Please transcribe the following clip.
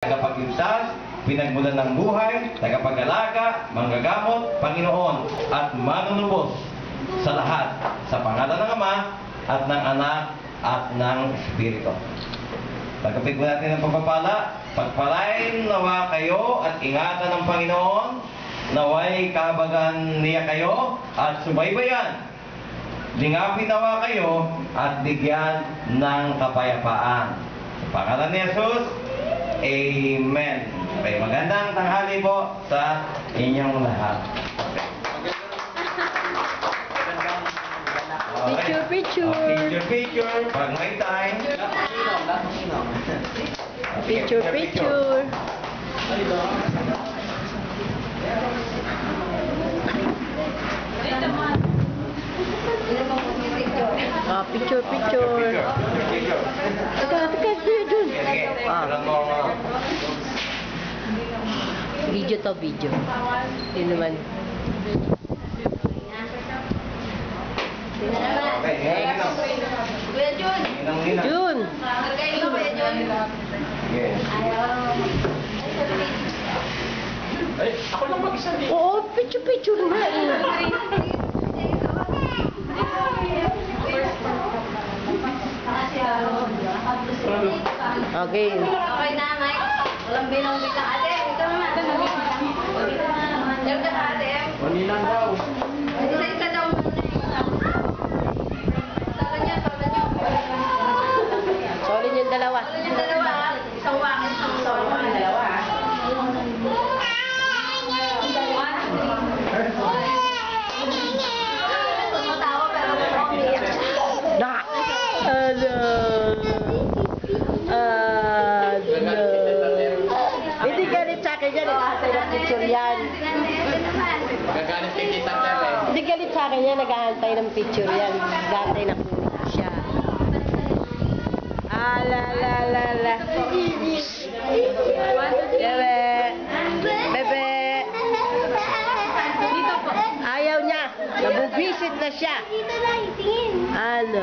tagapagligtas, pinagmulan ng buhay, tagapag-alaga, manggagamot, Panginoon, at manunubos sa lahat, sa pangalan ng Ama, at ng Anak, at ng Espiritu. Pagkapit mo natin ang pagpapala, pagpalain nawa kayo at ingatan ng Panginoon, naway kahabagan niya kayo at subaybayan. Lingapin nawa kayo at bigyan ng kapayapaan. Sa pangalan ni Jesus, Amen. Okay, magandang tanghali po sa inyong lahat. Picture, picture. Picture, picture. Pag may time. Picture, picture. Ah, picture, picture. Teka, dun. Video to video. Yun naman. Kuya Jun. Jun. Nagkain mo, Kuya Jun. Yes. Ay, ako lang mag-isa din. Oo, picture, picture na eh. Okay. Okay na, Mike. Walang bilang-bilang. Ate, ito naman. Ito ka, ate. Manilang daw. Isa-isa daw muna. Solo niya. Solid yung dalawa. Solo niya dalawa. Isang wakit, isang solo. Dalawa. Tumatawa pero umiyak siya. Na! Ano? Ano? Hindi galit sa akin yan. Nag-aantay ng picture yan. Magagalit kay Tita Ter eh. Hindi galit sa akin yan. Nag-aantay ng picture yan. Nag-aantay na kunin siya. La. Bebe. Ayaw niya. Nabubisit na siya. Dito na, itingin. Ano?